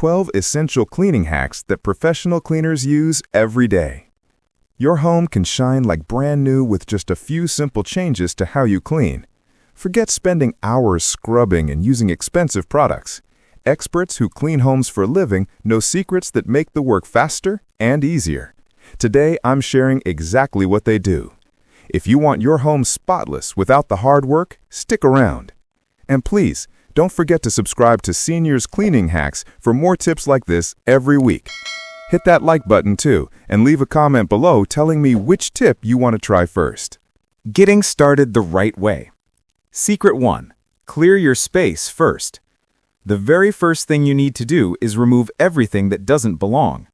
12 essential cleaning hacks that professional cleaners use every day. Your home can shine like brand new with just a few simple changes to how you clean. Forget spending hours scrubbing and using expensive products. Experts who clean homes for a living know secrets that make the work faster and easier. Today, I'm sharing exactly what they do. If you want your home spotless without the hard work, stick around. And please, don't forget to subscribe to Seniors Cleaning Hacks for more tips like this every week. Hit that like button too, and leave a comment below telling me which tip you want to try first. Getting started the right way. Secret 1. Clear your space first. The very first thing you need to do is remove everything that doesn't belong.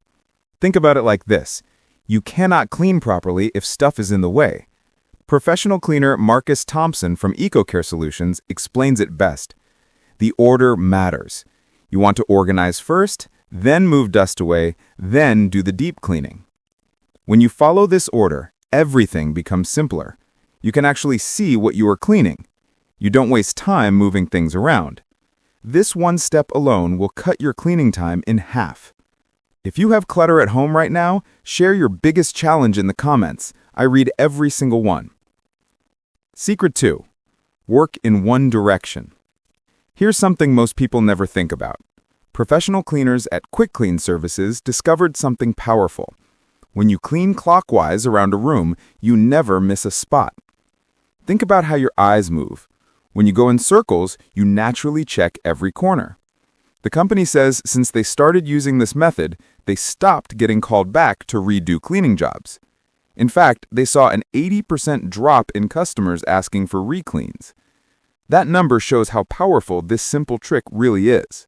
Think about it like this. You cannot clean properly if stuff is in the way. Professional cleaner Marcus Thompson from EcoCare Solutions explains it best. The order matters. You want to organize first, then move dust away, then do the deep cleaning. When you follow this order, everything becomes simpler. You can actually see what you are cleaning. You don't waste time moving things around. This one step alone will cut your cleaning time in half. If you have clutter at home right now, share your biggest challenge in the comments. I read every single one. Secret 2. Work in one direction. Here's something most people never think about. Professional cleaners at Quick Clean Services discovered something powerful. When you clean clockwise around a room, you never miss a spot. Think about how your eyes move. When you go in circles, you naturally check every corner. The company says since they started using this method, they stopped getting called back to redo cleaning jobs. In fact, they saw an 80% drop in customers asking for re-cleans. That number shows how powerful this simple trick really is.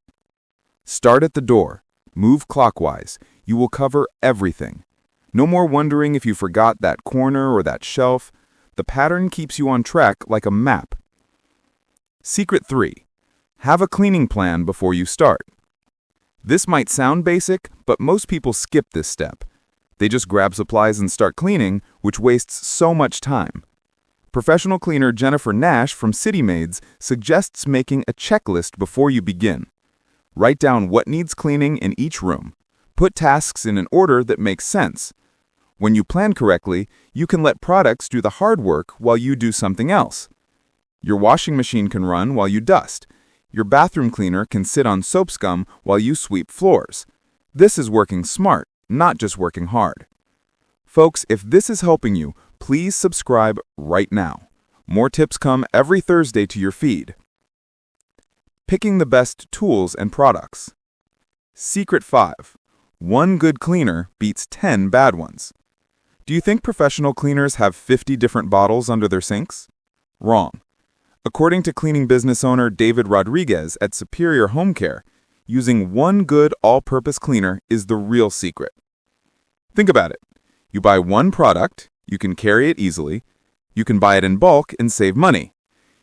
Start at the door. Move clockwise. You will cover everything. No more wondering if you forgot that corner or that shelf. The pattern keeps you on track like a map. Secret 3. Have a cleaning plan before you start. This might sound basic, but most people skip this step. They just grab supplies and start cleaning, which wastes so much time. Professional cleaner Jennifer Nash from City Maids suggests making a checklist before you begin. Write down what needs cleaning in each room. Put tasks in an order that makes sense. When you plan correctly, you can let products do the hard work while you do something else. Your washing machine can run while you dust. Your bathroom cleaner can sit on soap scum while you sweep floors. This is working smart, not just working hard. Folks, if this is helping you, please subscribe right now. More tips come every Thursday to your feed. Picking the best tools and products. Secret 5. One good cleaner beats 10 bad ones. Do you think professional cleaners have 50 different bottles under their sinks? Wrong. According to cleaning business owner David Rodriguez at Superior Home Care, using one good all-purpose cleaner is the real secret. Think about it. You buy one product, you can carry it easily, you can buy it in bulk and save money.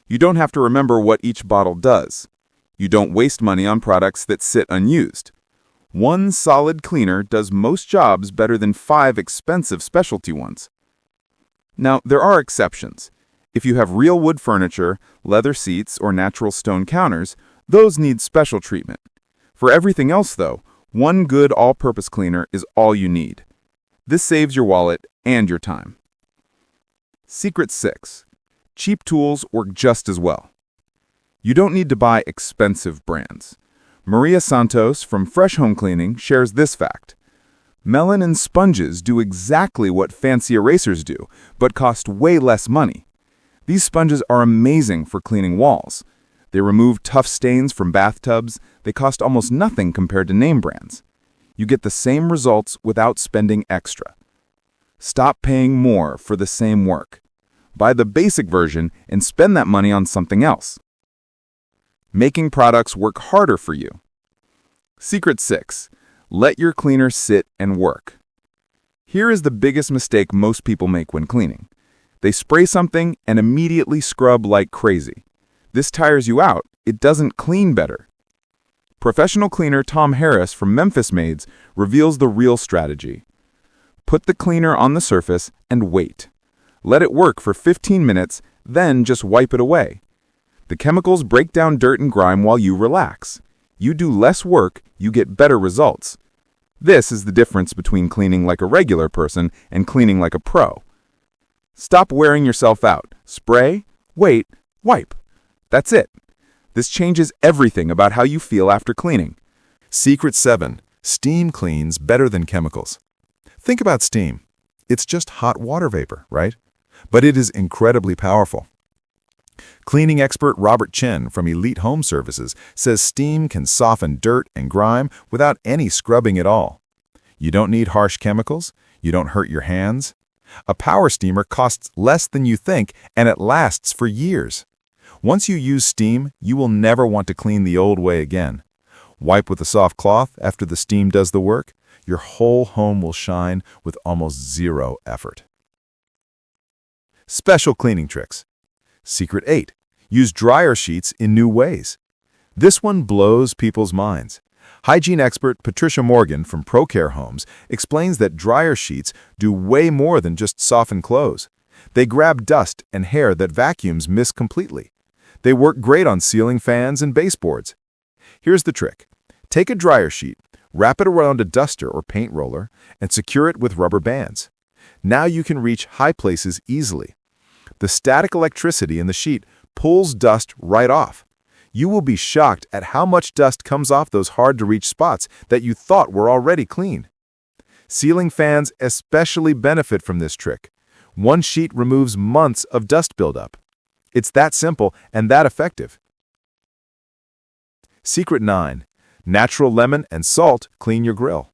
You don't have to remember what each bottle does. You don't waste money on products that sit unused. One solid cleaner does most jobs better than 5 expensive specialty ones. Now, there are exceptions. If you have real wood furniture, leather seats, or natural stone counters, those need special treatment. For everything else, though, one good all-purpose cleaner is all you need. This saves your wallet and your time. Secret 6. Cheap tools work just as well. You don't need to buy expensive brands. Maria Santos from Fresh Home Cleaning shares this fact. Melon and sponges do exactly what fancy erasers do, but cost way less money. These sponges are amazing for cleaning walls. They remove tough stains from bathtubs. They cost almost nothing compared to name brands. You get the same results without spending extra. Stop paying more for the same work. Buy the basic version and spend that money on something else. Making products work harder for you. Secret 6. Let your cleaner sit and work. Here is the biggest mistake most people make when cleaning. They spray something and immediately scrub like crazy. This tires you out. It doesn't clean better. Professional cleaner Tom Harris from Memphis Maids reveals the real strategy. Put the cleaner on the surface and wait. Let it work for 15 minutes, then just wipe it away. The chemicals break down dirt and grime while you relax. You do less work, you get better results. This is the difference between cleaning like a regular person and cleaning like a pro. Stop wearing yourself out. Spray, wait, wipe. That's it. This changes everything about how you feel after cleaning. Secret 7. Steam cleans better than chemicals. Think about steam. It's just hot water vapor, right? But it is incredibly powerful. Cleaning expert Robert Chen from Elite Home Services says steam can soften dirt and grime without any scrubbing at all. You don't need harsh chemicals. You don't hurt your hands. A power steamer costs less than you think, and it lasts for years. Once you use steam, you will never want to clean the old way again. Wipe with a soft cloth after the steam does the work. Your whole home will shine with almost zero effort. Special cleaning tricks. Secret 8. Use dryer sheets in new ways. This one blows people's minds. Hygiene expert Patricia Morgan from ProCare Homes explains that dryer sheets do way more than just soften clothes. They grab dust and hair that vacuums miss completely. They work great on ceiling fans and baseboards. Here's the trick. Take a dryer sheet, wrap it around a duster or paint roller, and secure it with rubber bands. Now you can reach high places easily. The static electricity in the sheet pulls dust right off. You will be shocked at how much dust comes off those hard-to-reach spots that you thought were already clean. Ceiling fans especially benefit from this trick. One sheet removes months of dust buildup. It's that simple and that effective. Secret 9. Natural lemon and salt clean your grill.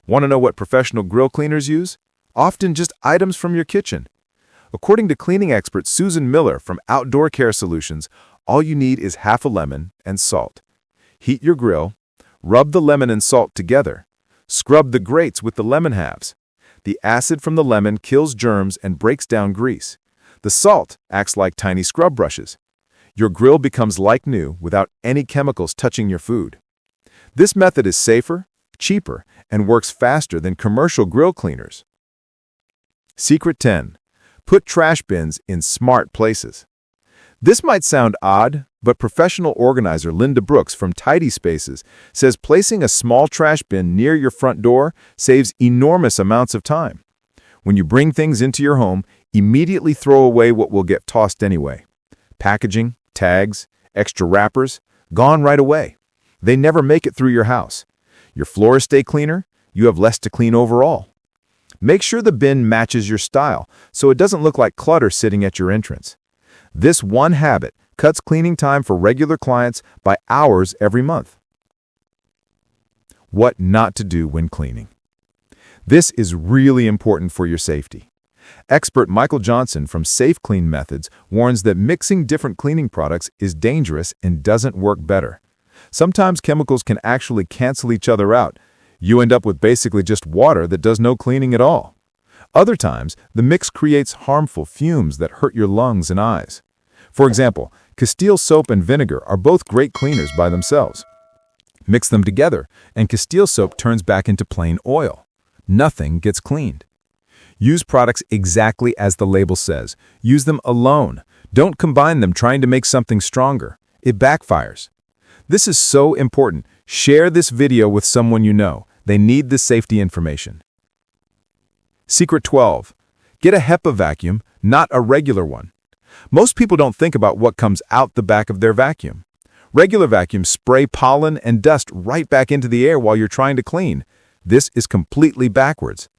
Want to know what professional grill cleaners use? Often just items from your kitchen. According to cleaning expert Susan Miller from Outdoor Care Solutions, all you need is half a lemon and salt. Heat your grill, rub the lemon and salt together. Scrub the grates with the lemon halves. The acid from the lemon kills germs and breaks down grease. The salt acts like tiny scrub brushes. Your grill becomes like new without any chemicals touching your food. This method is safer, cheaper, and works faster than commercial grill cleaners. Secret 10. Put trash bins in smart places. This might sound odd, but professional organizer Linda Brooks from Tidy Spaces says placing a small trash bin near your front door saves enormous amounts of time. When you bring things into your home, immediately throw away what will get tossed anyway. Packaging, tags, extra wrappers, gone right away. They never make it through your house. Your floors stay cleaner, you have less to clean overall. Make sure the bin matches your style so it doesn't look like clutter sitting at your entrance. This one habit cuts cleaning time for regular clients by hours every month. What not to do when cleaning. This is really important for your safety. Expert Michael Johnson from Safe Clean Methods warns that mixing different cleaning products is dangerous and doesn't work better. Sometimes chemicals can actually cancel each other out. You end up with basically just water that does no cleaning at all. Other times, the mix creates harmful fumes that hurt your lungs and eyes. For example, Castile soap and vinegar are both great cleaners by themselves. Mix them together, and Castile soap turns back into plain oil. Nothing gets cleaned. Use products exactly as the label says. Use them alone. Don't combine them trying to make something stronger. It backfires. This is so important. Share this video with someone you know. They need this safety information. Secret 12. Get a HEPA vacuum, not a regular one. Most people don't think about what comes out the back of their vacuum. Regular vacuums spray pollen and dust right back into the air while you're trying to clean. This is completely backwards.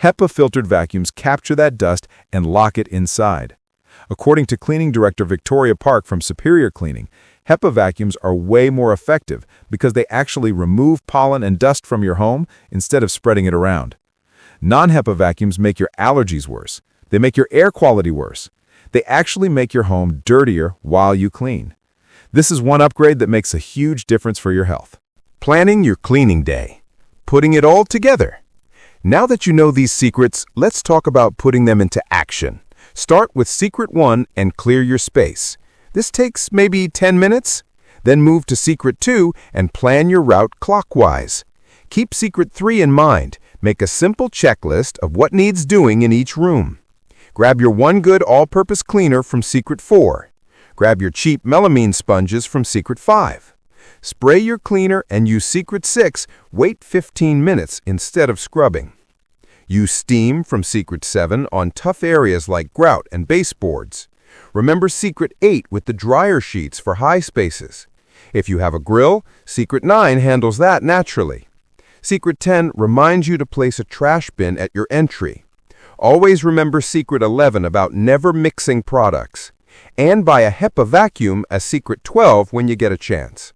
HEPA-filtered vacuums capture that dust and lock it inside. According to cleaning director Victoria Park from Superior Cleaning, HEPA vacuums are way more effective because they actually remove pollen and dust from your home instead of spreading it around. Non-HEPA vacuums make your allergies worse. They make your air quality worse. They actually make your home dirtier while you clean. This is one upgrade that makes a huge difference for your health. Planning your cleaning day. Putting it all together. Now that you know these secrets, let's talk about putting them into action. Start with Secret 1 and clear your space. This takes maybe 10 minutes. Then move to Secret 2 and plan your route clockwise. Keep Secret 3 in mind. Make a simple checklist of what needs doing in each room. Grab your One Good all-purpose cleaner from Secret 4. Grab your cheap melamine sponges from Secret 5. Spray your cleaner and use Secret 6, wait 15 minutes instead of scrubbing. Use steam from Secret 7 on tough areas like grout and baseboards. Remember Secret 8 with the dryer sheets for high spaces. If you have a grill, Secret 9 handles that naturally. Secret 10 reminds you to place a trash bin at your entry. Always remember Secret 11 about never mixing products. And buy a HEPA vacuum as Secret 12 when you get a chance.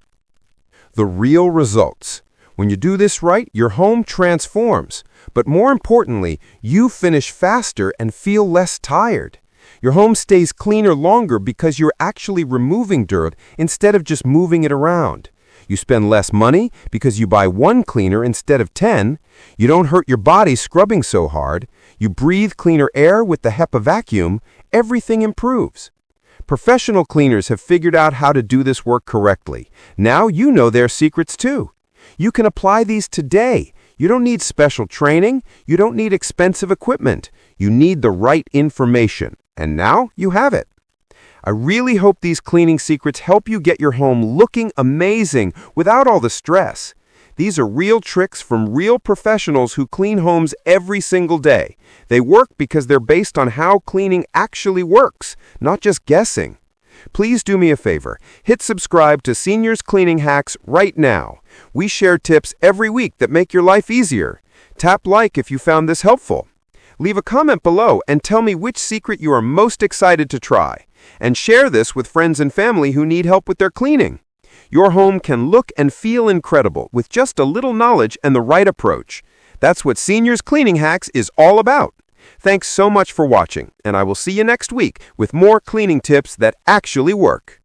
The real results. When you do this right, your home transforms. But more importantly, you finish faster and feel less tired. Your home stays cleaner longer because you're actually removing dirt instead of just moving it around. You spend less money because you buy one cleaner instead of 10. You don't hurt your body scrubbing so hard. You breathe cleaner air with the HEPA vacuum. Everything improves. Professional cleaners have figured out how to do this work correctly. Now you know their secrets too. You can apply these today. You don't need special training. You don't need expensive equipment. You need the right information. And now you have it. I really hope these cleaning secrets help you get your home looking amazing without all the stress. These are real tricks from real professionals who clean homes every single day. They work because they're based on how cleaning actually works, not just guessing. Please do me a favor. Hit subscribe to Seniors Cleaning Hacks right now. We share tips every week that make your life easier. Tap like if you found this helpful. Leave a comment below and tell me which secret you are most excited to try. And share this with friends and family who need help with their cleaning. Your home can look and feel incredible with just a little knowledge and the right approach. That's what Seniors Cleaning Hacks is all about. Thanks so much for watching, and I will see you next week with more cleaning tips that actually work.